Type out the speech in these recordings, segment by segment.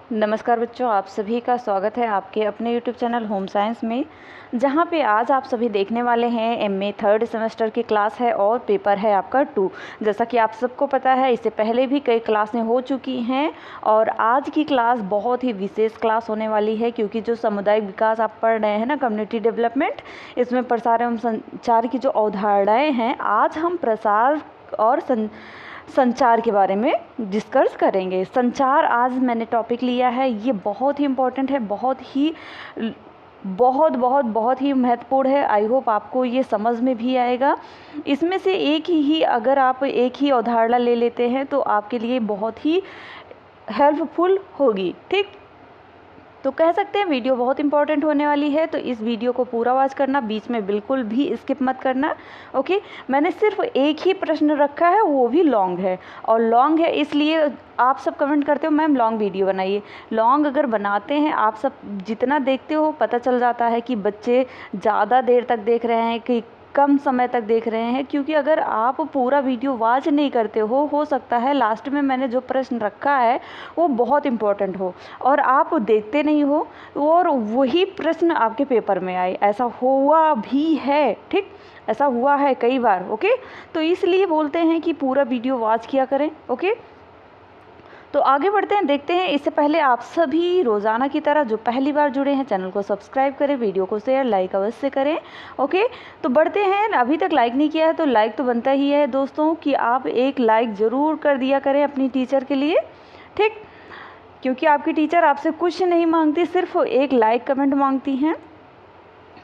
नमस्कार बच्चों, आप सभी का स्वागत है आपके अपने यूट्यूब चैनल होम साइंस में, जहां पे आज आप सभी देखने वाले हैं एमए थर्ड सेमेस्टर की क्लास है और पेपर है आपका 2। जैसा कि आप सबको पता है, इससे पहले भी कई क्लासें हो चुकी हैं और आज की क्लास बहुत ही विशेष क्लास होने वाली है, क्योंकि जो सामुदायिक विकास आप पढ़ रहे हैं ना, कम्युनिटी डेवलपमेंट, इसमें प्रसार एवं संचार की जो अवधारणाएँ हैं, आज हम प्रसार और संचार के बारे में डिस्कस करेंगे। संचार आज मैंने टॉपिक लिया है, ये बहुत ही इम्पोर्टेंट है, बहुत ही महत्वपूर्ण है। आई होप आपको ये समझ में भी आएगा। इसमें से एक ही अगर आप एक ही अवधारणा ले लेते हैं तो आपके लिए बहुत ही हेल्पफुल होगी। ठीक, तो कह सकते हैं वीडियो बहुत इंपॉर्टेंट होने वाली है, तो इस वीडियो को पूरा वॉच करना, बीच में बिल्कुल भी स्किप मत करना। ओके, मैंने सिर्फ एक ही प्रश्न रखा है, वो भी लॉन्ग है, और लॉन्ग है इसलिए आप सब कमेंट करते हो मैम लॉन्ग वीडियो बनाइए। लॉन्ग अगर बनाते हैं, आप सब जितना देखते हो पता चल जाता है कि बच्चे ज़्यादा देर तक देख रहे हैं कि कम समय तक देख रहे हैं, क्योंकि अगर आप पूरा वीडियो वॉच नहीं करते हो सकता है लास्ट में मैंने जो प्रश्न रखा है वो बहुत इम्पोर्टेंट हो और आप देखते नहीं हो और वही प्रश्न आपके पेपर में आए। ऐसा हुआ भी है, ठीक, ऐसा हुआ है कई बार। ओके, तो इसलिए बोलते हैं कि पूरा वीडियो वॉच किया करें। ओके, तो आगे बढ़ते हैं, देखते हैं। इससे पहले आप सभी रोज़ाना की तरह जो पहली बार जुड़े हैं चैनल को सब्सक्राइब करें, वीडियो को शेयर लाइक अवश्य करें। ओके, तो बढ़ते हैं। अभी तक लाइक नहीं किया है तो लाइक तो बनता ही है दोस्तों, कि आप एक लाइक ज़रूर कर दिया करें अपनी टीचर के लिए, ठीक, क्योंकि आपकी टीचर आपसे कुछ नहीं मांगती, सिर्फ एक लाइक कमेंट मांगती हैं।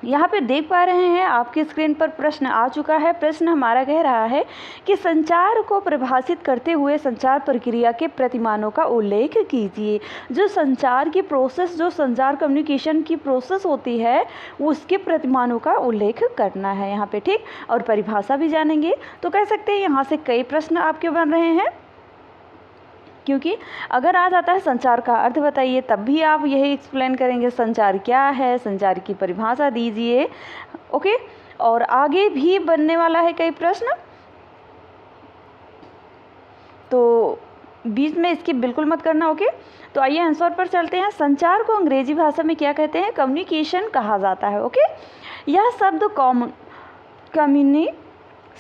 यहाँ पे देख पा रहे हैं आपकी स्क्रीन पर प्रश्न आ चुका है। प्रश्न हमारा कह रहा है कि संचार को परिभाषित करते हुए संचार प्रक्रिया के प्रतिमानों का उल्लेख कीजिए। जो संचार की प्रोसेस, जो संचार कम्युनिकेशन की प्रोसेस होती है, उसके प्रतिमानों का उल्लेख करना है यहाँ पे, ठीक, और परिभाषा भी जानेंगे। तो कह सकते हैं यहाँ से कई प्रश्न आपके बन रहे हैं, क्योंकि अगर आ जाता है संचार का अर्थ बताइए, तब भी आप यही एक्सप्लेन करेंगे संचार क्या है, संचार की परिभाषा दीजिए। ओके, और आगे भी बनने वाला है कई प्रश्न, तो बीच में इसकी बिल्कुल मत करना। ओके, तो आइए आंसर पर चलते हैं। संचार को अंग्रेजी भाषा में क्या कहते हैं? कम्युनिकेशन कहा जाता है। ओके, यह शब्द कम्युनी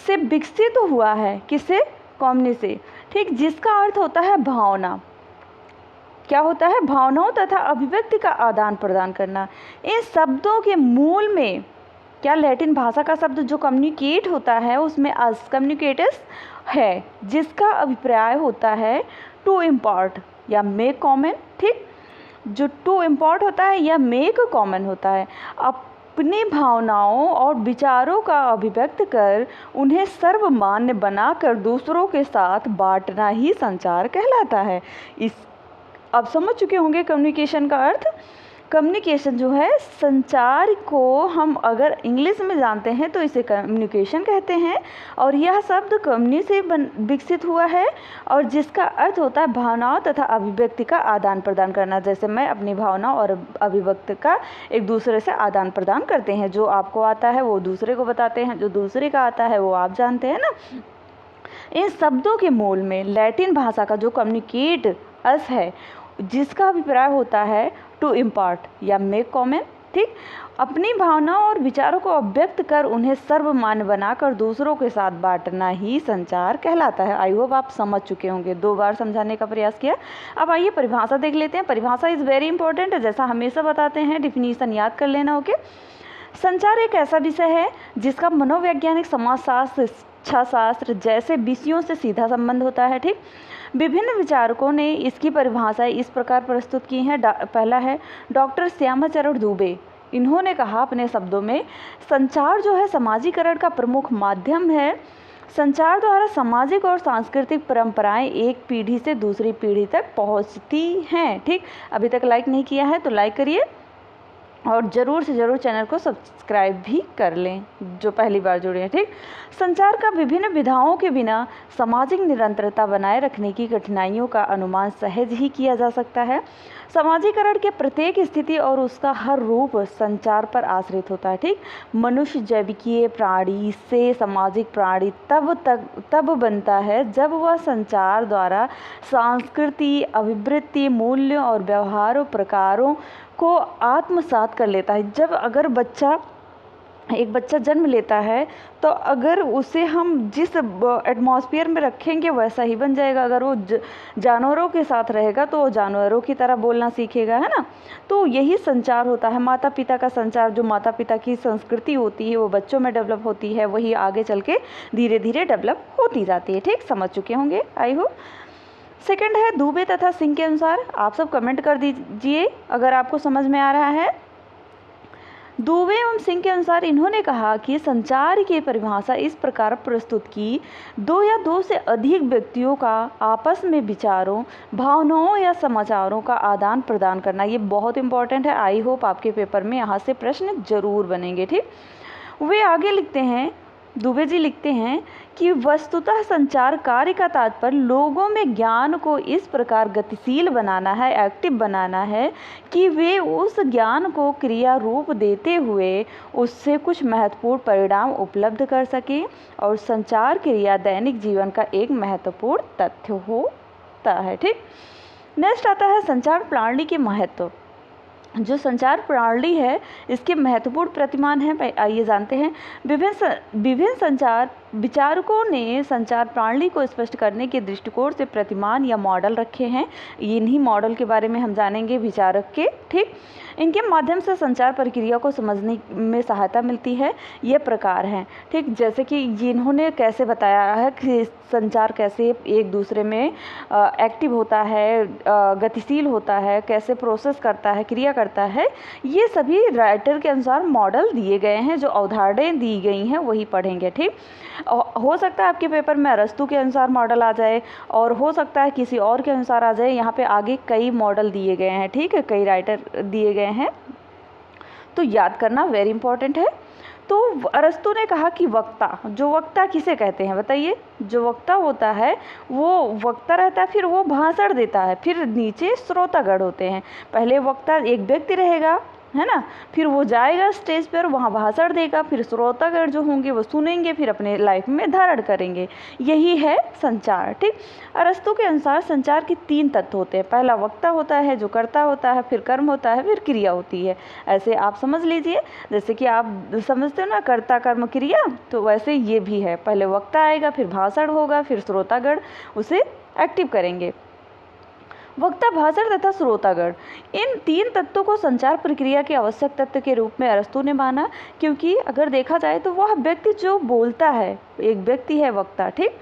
से विकसित हुआ है। किससे? कॉमनी से, ठीक, जिसका अर्थ होता है भावना। क्या होता है? भावनाओं तथा अभिव्यक्ति का आदान प्रदान करना। इन शब्दों के मूल में क्या लैटिन भाषा का शब्द जो कम्युनिकेट होता है उसमें अस कम्युनिकेटस है, जिसका अभिप्राय होता है टू इम्पार्ट या मेक कॉमन, ठीक, जो टू इम्पार्ट होता है या मेक कॉमन होता है। अपनी भावनाओं और विचारों का अभिव्यक्त कर उन्हें सर्वमान्य बनाकर दूसरों के साथ बांटना ही संचार कहलाता है। इस अब समझ चुके होंगे कम्युनिकेशन का अर्थ। कम्युनिकेशन जो है, संचार को हम अगर इंग्लिश में जानते हैं तो इसे कम्युनिकेशन कहते हैं, और यह शब्द कम्युनी से विकसित हुआ है और जिसका अर्थ होता है भावनाओं तथा अभिव्यक्ति का आदान प्रदान करना। जैसे मैं अपनी भावना और अभिव्यक्ति का एक दूसरे से आदान प्रदान करते हैं, जो आपको आता है वो दूसरे को बताते हैं, जो दूसरे का आता है वो आप जानते हैं ना। इन शब्दों के मूल में लैटिन भाषा का जो कम्युनिकेट अस है, जिसका अभिप्राय होता है टू इम्पार्ट या मेक कॉमन, ठीक, अपनी भावनाओं और विचारों को अभिव्यक्त कर उन्हें सर्वमान्य बनाकर दूसरों के साथ बांटना ही संचार कहलाता है। आई होप आप समझ चुके होंगे, 2 बार समझाने का प्रयास किया। अब आइए परिभाषा देख लेते हैं। परिभाषा इज़ वेरी इंपॉर्टेंट, जैसा हमेशा बताते हैं, डिफिनीशन याद कर लेना। ओके, संचार एक ऐसा विषय है जिसका मनोवैज्ञानिक, समाजशास्त्र, शिक्षाशास्त्र जैसे विषयों से सीधा संबंध होता है, ठीक। विभिन्न विचारकों ने इसकी परिभाषाएं इस प्रकार प्रस्तुत की हैं। पहला है डॉक्टर श्यामाचरण दुबे। इन्होंने कहा अपने शब्दों में, संचार जो है समाजीकरण का प्रमुख माध्यम है। संचार द्वारा सामाजिक और सांस्कृतिक परंपराएं एक पीढ़ी से दूसरी पीढ़ी तक पहुंचती हैं, ठीक। अभी तक लाइक नहीं किया है तो लाइक करिए। और ज़रूर से ज़रूर चैनल को सब्सक्राइब भी कर लें जो पहली बार जुड़े हैं। ठीक, संचार का विभिन्न विधाओं के बिना सामाजिक निरंतरता बनाए रखने की कठिनाइयों का अनुमान सहज ही किया जा सकता है। समाजीकरण के प्रत्येक स्थिति और उसका हर रूप संचार पर आश्रित होता है। ठीक, मनुष्य जैविकीय प्राणी से सामाजिक प्राणी तब बनता है जब वह संचार द्वारा संस्कृति, अभिवृत्ति, मूल्य और व्यवहार प्रकारों को आत्मसात कर लेता है। जब अगर एक बच्चा जन्म लेता है तो अगर उसे हम जिस एटमॉस्फेयर में रखेंगे वैसा ही बन जाएगा। अगर वो जानवरों के साथ रहेगा तो वो जानवरों की तरह बोलना सीखेगा, है ना। तो यही संचार होता है। माता पिता का संचार, जो माता पिता की संस्कृति होती है वो बच्चों में डेवलप होती है, वही आगे चल के धीरे धीरे डेवलप होती जाती है। ठीक, समझ चुके होंगे आई होप। सेकंड है दुबे तथा सिंह के अनुसार। आप सब कमेंट कर दीजिए अगर आपको समझ में आ रहा है। दुबे एवं सिंह के अनुसार इन्होंने कहा कि संचार की परिभाषा इस प्रकार प्रस्तुत की, दो या दो से अधिक व्यक्तियों का आपस में विचारों, भावनाओं या समाचारों का आदान प्रदान करना। ये बहुत इंपॉर्टेंट है। आई होप आपके पेपर में यहाँ से प्रश्न जरूर बनेंगे। ठीक, वे आगे लिखते हैं, दुबे जी लिखते हैं कि वस्तुतः संचार कार्य का तात्पर्य लोगों में ज्ञान को इस प्रकार गतिशील बनाना है, एक्टिव बनाना है कि वे उस ज्ञान को क्रिया रूप देते हुए उससे कुछ महत्वपूर्ण परिणाम उपलब्ध कर सकें, और संचार क्रिया दैनिक जीवन का एक महत्वपूर्ण तथ्य होता है। ठीक, नेक्स्ट आता है संचार प्रणाली के महत्व। जो संचार प्रणाली है इसके महत्वपूर्ण प्रतिमान हैं, आइए जानते हैं। विभिन्न संचार विचारकों ने संचार प्रणाली को स्पष्ट करने के दृष्टिकोण से प्रतिमान या मॉडल रखे हैं। इन्हीं मॉडल के बारे में हम जानेंगे विचारक के। ठीक, इनके माध्यम से संचार प्रक्रिया को समझने में सहायता मिलती है। ये प्रकार हैं। ठीक, जैसे कि इन्होंने कैसे बताया है कि संचार कैसे एक दूसरे में एक्टिव होता है, गतिशील होता है, कैसे प्रोसेस करता है, क्रिया करता है। ये सभी राइटर के अनुसार मॉडल दिए गए हैं। जो अवधारणाएं दी गई हैं वही पढ़ेंगे। ठीक, हो सकता है आपके पेपर में अरस्तू के अनुसार मॉडल आ जाए और हो सकता है किसी और के अनुसार आ जाए। यहाँ पे आगे कई मॉडल दिए गए हैं। ठीक है, कई राइटर दिए गए हैं, तो याद करना वेरी इंपॉर्टेंट है। तो अरस्तू ने कहा कि वक्ता, जो वक्ता किसे कहते हैं बताइए। जो वक्ता होता है वो वक्ता रहता है, फिर वो भाषण देता है, फिर नीचे श्रोतागण होते हैं। पहले वक्ता एक व्यक्ति रहेगा, है ना, फिर वो जाएगा स्टेज पर, वहाँ भाषण देगा, फिर श्रोतागण जो होंगे वो सुनेंगे, फिर अपने लाइफ में धारण करेंगे। यही है संचार। ठीक, अरस्तू के अनुसार संचार के 3 तत्व होते हैं। पहला वक्ता होता है जो कर्ता होता है, फिर कर्म होता है, फिर क्रिया होती है। ऐसे आप समझ लीजिए, जैसे कि आप समझते हो ना कर्ता कर्म क्रिया, तो वैसे ये भी है। पहले वक्ता आएगा, फिर भाषण होगा, फिर श्रोतागण उसे एक्टिव करेंगे। वक्ता, भाषण तथा श्रोतागण, इन 3 तत्वों को संचार प्रक्रिया के आवश्यक तत्व के रूप में अरस्तू ने माना, क्योंकि अगर देखा जाए तो वह व्यक्ति जो बोलता है, एक व्यक्ति है वक्ता। ठीक,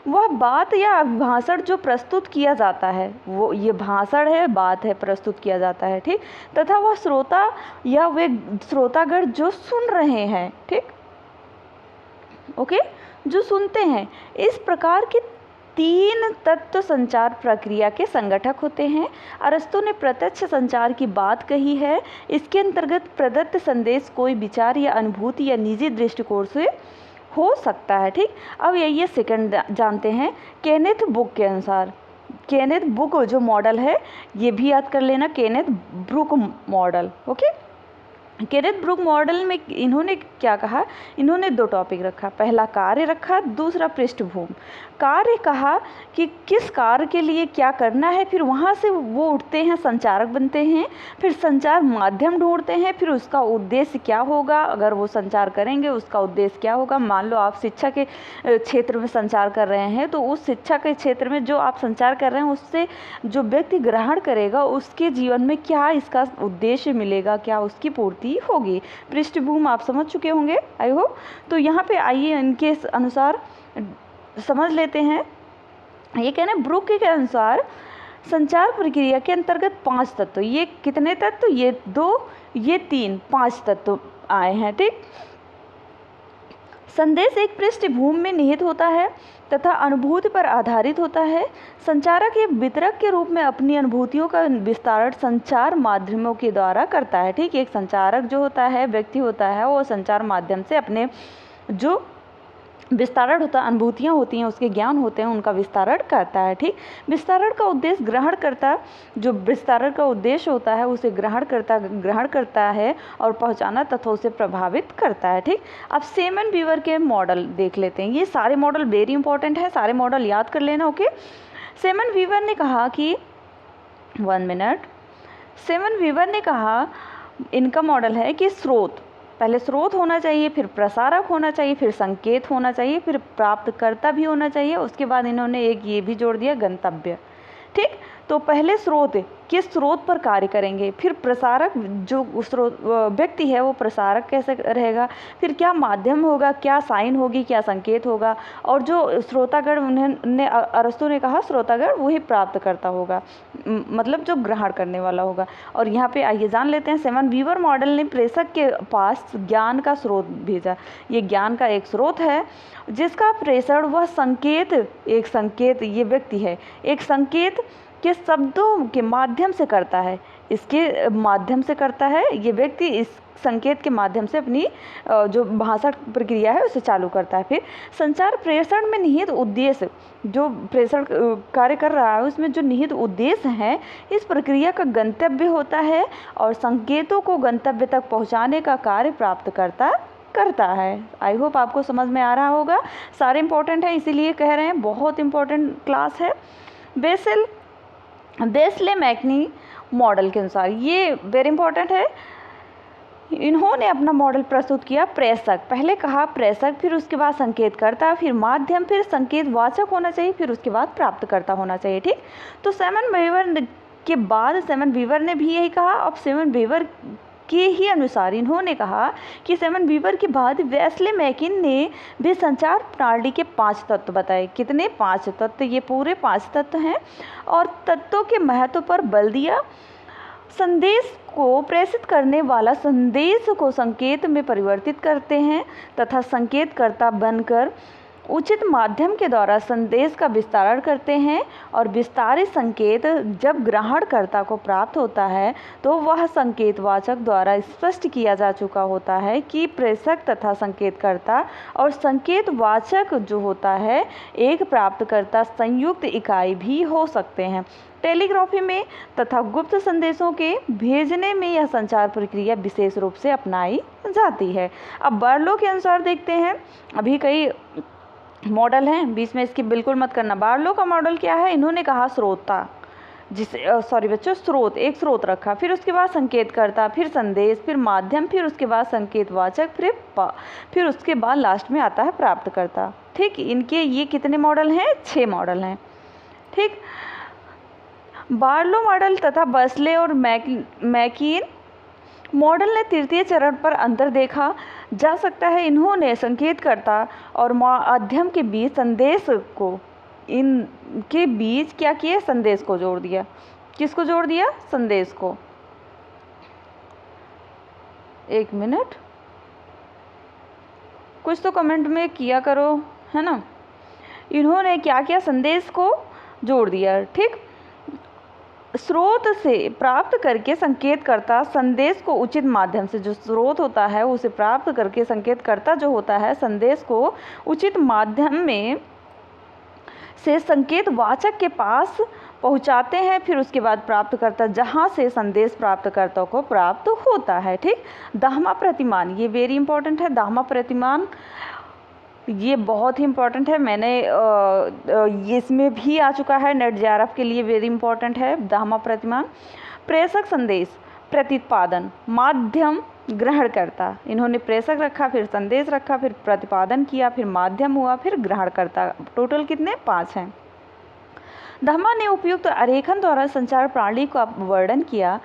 वह बात या भाषण जो प्रस्तुत किया जाता है, वो ये भाषण है, बात है, प्रस्तुत किया जाता है। ठीक, तथा वह श्रोता या वे श्रोतागण जो सुन रहे हैं। ठीक, ओके, जो सुनते हैं। इस प्रकार के 3 तत्व संचार प्रक्रिया के संगठक होते हैं। अरस्तू ने प्रत्यक्ष संचार की बात कही है। इसके अंतर्गत प्रदत्त संदेश कोई विचार या अनुभूति या निजी दृष्टिकोण से हो सकता है। ठीक, अब ये सेकंड जानते हैं केनेथ बुक के अनुसार। केनेथ बुक जो मॉडल है ये भी याद कर लेना, Kenneth Brook model. Okay, Kenneth Brook model में इन्होंने क्या कहा, इन्होंने 2 टॉपिक रखा। पहला कार्य रखा, दूसरा पृष्ठभूमि। कार्य कहा कि किस कार्य के लिए क्या करना है, फिर वहाँ से वो उठते हैं, संचारक बनते हैं, फिर संचार माध्यम ढूंढते हैं, फिर उसका उद्देश्य क्या होगा, अगर वो संचार करेंगे उसका उद्देश्य क्या होगा। मान लो आप शिक्षा के क्षेत्र में संचार कर रहे हैं, तो उस शिक्षा के क्षेत्र में जो आप संचार कर रहे हैं उससे जो व्यक्ति ग्रहण करेगा उसके जीवन में क्या इसका उद्देश्य मिलेगा, क्या उसकी पूर्ति होगी। पृष्ठभूमि आप समझ चुके होंगे आई होप। तो यहाँ पे आइए इनके अनुसार समझ लेते हैं। ये कहने ब्रुक के अनुसार संचार प्रक्रिया के अंतर्गत 5 तत्व, ये कितने तत्व, ये 2, ये 3, 5 तत्व आए हैं। ठीक, संदेश एक पृष्ठभूमि में निहित होता है तथा अनुभूति पर आधारित होता है। संचारक या वितरक के रूप में अपनी अनुभूतियों का विस्तार संचार माध्यमों के द्वारा करता है। ठीक, एक संचारक जो होता है, व्यक्ति होता है, वो संचार माध्यम से अपने जो विस्तारण होता है, अनुभूतियाँ होती हैं, उसके ज्ञान होते हैं, उनका विस्तारण करता है। ठीक, विस्तारण का उद्देश्य ग्रहणकर्ता, जो विस्तारण का उद्देश्य होता है उसे ग्रहण करता है और पहुंचाना तथा उसे प्रभावित करता है। ठीक, अब सेमन वीवर के मॉडल देख लेते हैं। ये सारे मॉडल वेरी इंपॉर्टेंट हैं, सारे मॉडल याद कर लेना। ओके, सेमन वीवर ने कहा कि 1 मिनट। सेमन वीवर ने कहा, इनका मॉडल है कि स्रोत, पहले स्रोत होना चाहिए, फिर प्रसारक होना चाहिए, फिर संकेत होना चाहिए, फिर प्राप्तकर्ता भी होना चाहिए, उसके बाद इन्होंने एक ये भी जोड़ दिया, गंतव्य। ठीक, तो पहले स्रोत, किस स्रोत पर कार्य करेंगे, फिर प्रसारक, जो स्रोत व्यक्ति है वो प्रसारक कैसे रहेगा, फिर क्या माध्यम होगा, क्या साइन होगी, क्या संकेत होगा, और जो श्रोतागण, उन्हें अरस्तु ने कहा श्रोतागण वही प्राप्तकर्ता होगा, मतलब जो ग्रहण करने वाला होगा। और यहाँ पे आइए जान लेते हैं, सेमन वीवर मॉडल ने प्रेषक के पास ज्ञान का स्रोत भेजा। ये ज्ञान का एक स्रोत है जिसका प्रेषण वह संकेत, एक संकेत, ये व्यक्ति है, एक संकेत के शब्दों के माध्यम से करता है, इसके माध्यम से करता है। ये व्यक्ति इस संकेत के माध्यम से अपनी जो भाषा प्रक्रिया है उसे चालू करता है। फिर संचार प्रेषण में निहित उद्देश्य, जो प्रेषण कार्य कर रहा है उसमें जो निहित उद्देश्य है, इस प्रक्रिया का गंतव्य होता है और संकेतों को गंतव्य तक पहुंचाने का कार्य प्राप्त करता है। आई होप आपको समझ में आ रहा होगा। सारे इंपॉर्टेंट हैं, इसीलिए कह रहे हैं बहुत इंपॉर्टेंट क्लास है। बेसले मैकनी मॉडल के अनुसार, ये वेरी इंपॉर्टेंट है, इन्होंने अपना मॉडल प्रस्तुत किया। प्रेषक, पहले कहा प्रेषक, फिर उसके बाद संकेतकर्ता, फिर माध्यम, फिर संकेत वाचक होना चाहिए, फिर उसके बाद प्राप्तकर्ता होना चाहिए। ठीक, तो सेमन वीवर के बाद सेमन वीवर ने भी यही कहा। अब सेमन वीवर के ही अनुसार इन्होंने कहा कि सेमन वीवर के बाद वेस्ले मैकिन ने भी संचार प्रणाली के 5 तत्व बताए। कितने? 5 तत्व, ये पूरे 5 तत्व हैं, और तत्वों के महत्व पर बल दिया। संदेश को प्रेषित करने वाला संदेश को संकेत में परिवर्तित करते हैं तथा संकेतकर्ता बनकर उचित माध्यम के द्वारा संदेश का विस्तारण करते हैं, और विस्तारित संकेत जब ग्रहणकर्ता को प्राप्त होता है तो वह संकेतवाचक द्वारा स्पष्ट किया जा चुका होता है कि प्रेषक तथा संकेतकर्ता और संकेतवाचक जो होता है एक प्राप्तकर्ता संयुक्त इकाई भी हो सकते हैं। टेलीग्राफी में तथा गुप्त संदेशों के भेजने में यह संचार प्रक्रिया विशेष रूप से अपनाई जाती है। अब बार्लो के अनुसार देखते हैं, अभी कई मॉडल हैं, बीच में इसकी बिल्कुल मत करना। बार्लो का मॉडल क्या है? इन्होंने कहा श्रोता, जिसे सॉरी बच्चों, स्रोत, एक स्रोत रखा, फिर उसके बाद संकेतकर्ता, फिर संदेश, फिर माध्यम, फिर उसके बाद संकेतवाचक, फिर उसके बाद लास्ट में आता है प्राप्तकर्ता। ठीक, इनके ये कितने मॉडल हैं? 6 मॉडल हैं। ठीक, बार्लो मॉडल तथा बेसले और मैकिन मॉडल ने तृतीय चरण पर अंतर देखा जा सकता है। इन्होंने संकेतकर्ता और माध्यम के बीच संदेश को, इनके बीच क्या किया? संदेश को जोड़ दिया। किसको जोड़ दिया? संदेश को। एक मिनट, कुछ तो कमेंट में किया करो, है ना। इन्होंने क्या किया? संदेश को जोड़ दिया। ठीक, स्रोत से प्राप्त करके संकेतकर्ता संदेश को उचित माध्यम से, जो स्रोत होता है उसे प्राप्त करके संकेतकर्ता जो होता है संदेश को उचित माध्यम में से संकेतवाचक के पास पहुंचाते हैं। फिर उसके बाद प्राप्तकर्ता, जहां से संदेश प्राप्तकर्ता को प्राप्त होता है। ठीक, दाहमा प्रतिमान, ये वेरी इंपॉर्टेंट है। दाहमा प्रतिमान ये बहुत ही इम्पोर्टेंट है, मैंने ये इसमें भी आ चुका है, नेट जेआरएफ के लिए वेरी इंपॉर्टेंट है दाहमा प्रतिमान। प्रेषक संदेश प्रतिपादन, माध्यम ग्रहण करता, इन्होंने प्रेषक रखा, फिर संदेश रखा, फिर प्रतिपादन किया, फिर माध्यम हुआ, फिर ग्रहण करता। टोटल कितने? 5 हैं। दाहमा ने उपयुक्त आरेखन द्वारा संचार प्रणाली का वर्णन किया।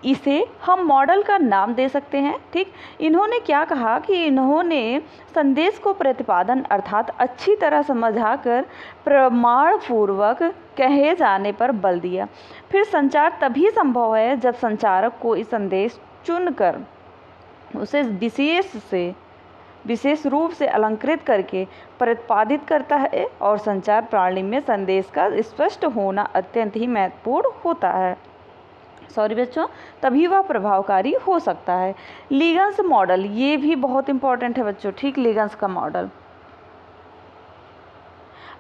इसे हम मॉडल का नाम दे सकते हैं। ठीक, इन्होंने क्या कहा कि इन्होंने संदेश को प्रतिपादन अर्थात अच्छी तरह समझाकर प्रमाण पूर्वक कहे जाने पर बल दिया। फिर संचार तभी संभव है जब संचारक को इस संदेश चुनकर उसे विशेष से विशेष रूप से अलंकृत करके प्रतिपादित करता है और संचार प्रणाली में संदेश का स्पष्ट होना अत्यंत ही महत्वपूर्ण होता है। सॉरी बच्चों, तभी वह प्रभावकारी हो सकता है। लीगन्स मॉडल, ये भी बहुत इंपॉर्टेंट है बच्चों, ठीक। लीगन्स का मॉडल,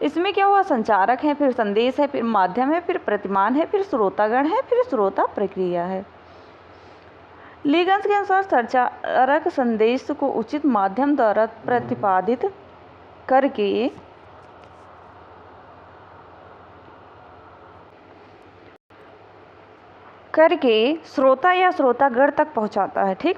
इसमें क्या हुआ, संचारक है, फिर संदेश है, फिर माध्यम है, फिर प्रतिमान है, फिर श्रोतागण है, फिर श्रोता प्रक्रिया है। लीगन्स के अनुसार संचारक संदेश को उचित माध्यम द्वारा प्रतिपादित करके श्रोता या श्रोतागण तक पहुंचाता है, ठीक।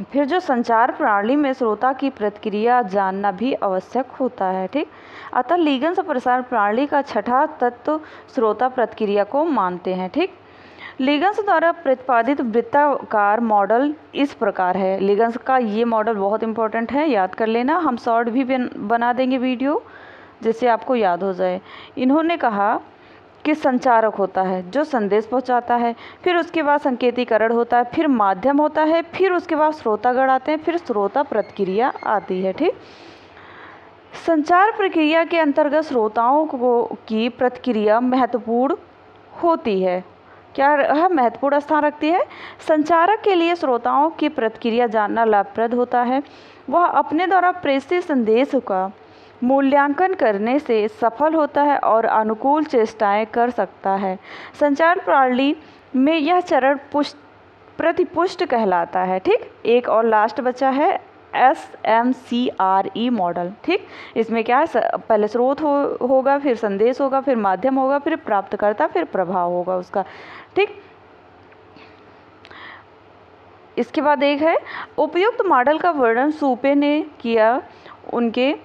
फिर जो संचार प्रणाली में श्रोता की प्रतिक्रिया जानना भी आवश्यक होता है, ठीक। अतः लीगन्स प्रसार प्रणाली का छठा तत्व श्रोता प्रतिक्रिया को मानते हैं, ठीक। लीगन्स द्वारा प्रतिपादित वृत्ताकार मॉडल इस प्रकार है। लीगन्स का ये मॉडल बहुत इंपॉर्टेंट है, याद कर लेना। हम शॉर्ट भी बना देंगे वीडियो जिससे आपको याद हो जाए। इन्होंने कहा कि संचारक होता है जो संदेश पहुंचाता है, फिर उसके बाद संकेतीकरण होता है, फिर माध्यम होता है, फिर उसके बाद श्रोतागण आते हैं, फिर श्रोता प्रतिक्रिया आती है, ठीक। संचार प्रक्रिया के अंतर्गत श्रोताओं की प्रतिक्रिया महत्वपूर्ण होती है। क्या महत्वपूर्ण स्थान रखती है? संचारक के लिए श्रोताओं की प्रतिक्रिया जानना लाभप्रद होता है। वह अपने द्वारा प्रेषित संदेश का मूल्यांकन करने से सफल होता है और अनुकूल चेष्टाएं कर सकता है। संचार प्रणाली में यह चरण प्रतिपुष्ट कहलाता है, ठीक। एक और लास्ट बचा है SMCRE मॉडल, ठीक। इसमें क्या है, पहले स्रोत होगा, फिर संदेश होगा, फिर माध्यम होगा, फिर प्राप्तकर्ता, फिर प्रभाव होगा उसका, ठीक। इसके बाद एक है उपयुक्त मॉडल का वर्णन सूपे ने किया। उनके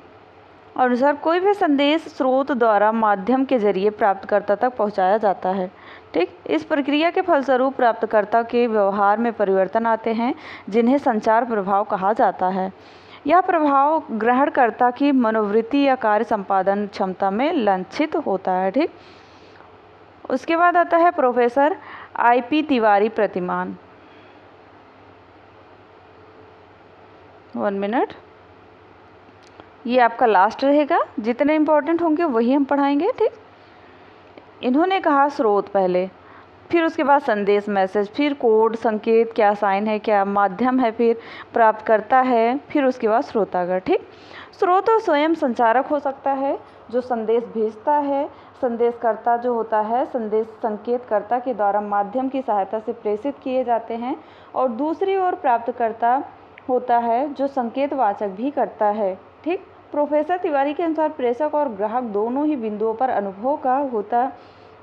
अनुसार कोई भी संदेश स्रोत द्वारा माध्यम के जरिए प्राप्तकर्ता तक पहुंचाया जाता है, ठीक। इस प्रक्रिया के फलस्वरूप प्राप्तकर्ता के व्यवहार में परिवर्तन आते हैं जिन्हें संचार प्रभाव कहा जाता है। यह प्रभाव ग्रहणकर्ता की मनोवृत्ति या कार्य संपादन क्षमता में लक्षित होता है, ठीक। उसके बाद आता है प्रोफेसर IP तिवारी प्रतिमान। 1 मिनट, ये आपका लास्ट रहेगा। जितने इम्पोर्टेंट होंगे वही हम पढ़ाएंगे, ठीक। इन्होंने कहा स्रोत पहले, फिर उसके बाद संदेश मैसेज, फिर कोड संकेत, क्या साइन है, क्या माध्यम है, फिर प्राप्तकर्ता है, फिर उसके बाद श्रोतागण, ठीक। स्रोत स्वयं संचारक हो सकता है जो संदेश भेजता है। संदेशकर्ता जो होता है, संदेश संकेतकर्ता के द्वारा माध्यम की सहायता से प्रेषित किए जाते हैं। और दूसरी ओर प्राप्तकर्ता होता है जो संकेतवाचक भी करता है, ठीक। प्रोफेसर तिवारी के अनुसार प्रेषक और ग्राहक दोनों ही बिंदुओं पर अनुभव का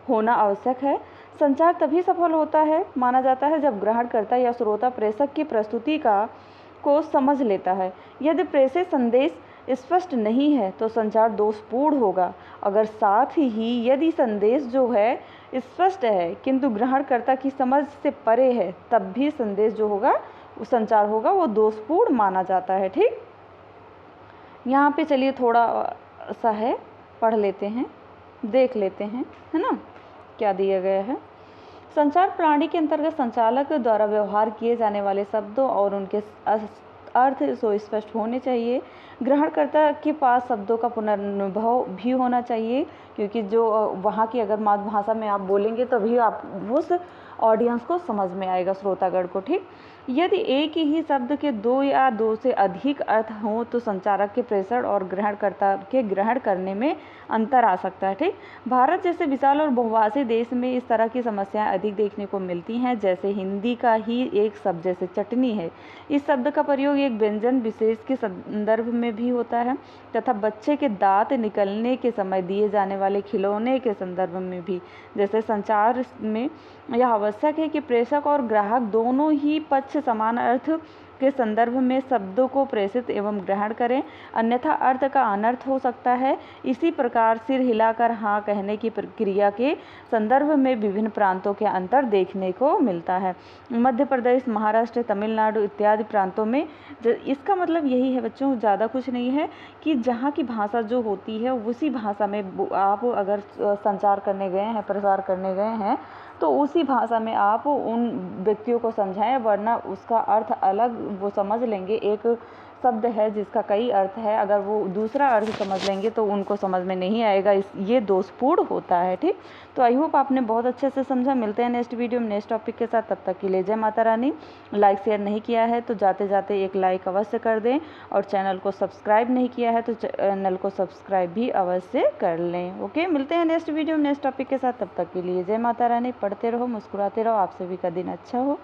होना आवश्यक है। संचार तभी सफल होता है माना जाता है जब ग्रहणकर्ता या श्रोता प्रेषक की प्रस्तुति को समझ लेता है। यदि प्रेषित संदेश स्पष्ट नहीं है तो संचार दोषपूर्ण होगा। अगर साथ ही यदि संदेश जो है स्पष्ट है किंतु ग्रहणकर्ता की समझ से परे है, तब भी संदेश जो होगा संचार होगा वो दोषपूर्ण माना जाता है, ठीक। यहाँ पे चलिए थोड़ा सा है, पढ़ लेते हैं, देख लेते हैं, है ना, क्या दिया गया है। संचार प्रणाली के अंतर्गत संचालक द्वारा व्यवहार किए जाने वाले शब्दों और उनके अर्थ सुस्पष्ट होने चाहिए। ग्रहणकर्ता के पास शब्दों का पुनर्नुभव भी होना चाहिए, क्योंकि जो वहाँ की अगर मातृभाषा में आप बोलेंगे तभी आप उस ऑडियंस को समझ में आएगा, श्रोतागण को, ठीक। यदि एक ही शब्द के 2 या 2 से अधिक अर्थ हों तो संचारक के प्रेषण और ग्रहणकर्ता के ग्रहण करने में अंतर आ सकता है, ठीक। भारत जैसे विशाल और बहुभाषी देश में इस तरह की समस्याएं अधिक देखने को मिलती हैं। जैसे हिंदी का ही एक शब्द जैसे चटनी है, इस शब्द का प्रयोग एक व्यंजन विशेष के संदर्भ में भी होता है तथा बच्चे के दांत निकलने के समय दिए जाने वाले खिलौने के संदर्भ में भी। जैसे संचार में यह आवश्यक है कि प्रेषक और ग्राहक दोनों ही पक्ष समान अर्थ के संदर्भ में शब्दों को प्रेषित एवं ग्रहण करें, अन्यथा अर्थ का अनर्थ हो सकता है। इसी प्रकार सिर हिलाकर हाँ कहने की प्रक्रिया के संदर्भ में विभिन्न प्रांतों के अंतर देखने को मिलता है। मध्य प्रदेश, महाराष्ट्र, तमिलनाडु इत्यादि प्रांतों में इसका मतलब यही है बच्चों, ज़्यादा कुछ नहीं है, कि जहाँ की भाषा जो होती है उसी भाषा में आप अगर संचार करने गए हैं, प्रसार करने गए हैं, तो उसी भाषा में आप उन व्यक्तियों को समझाएं, वरना उसका अर्थ अलग वो समझ लेंगे। एक शब्द है जिसका कई अर्थ है, अगर वो दूसरा अर्थ समझ लेंगे तो उनको समझ में नहीं आएगा, ये दोषपूर्ण होता है। ठीक, तो आई होप आपने बहुत अच्छे से समझा। मिलते हैं नेक्स्ट वीडियो में नेक्स्ट टॉपिक के साथ, तब तक के लिए जय माता रानी। लाइक शेयर नहीं किया है तो जाते जाते एक लाइक अवश्य कर दें, और चैनल को सब्सक्राइब नहीं किया है तो चैनल को सब्सक्राइब भी अवश्य कर लें। ओके, मिलते हैं नेक्स्ट वीडियो में नेक्स्ट टॉपिक के साथ, तब तक के लिए जय माता रानी। पढ़ते रहो, मुस्कुराते रहो, आप सभी का दिन अच्छा हो।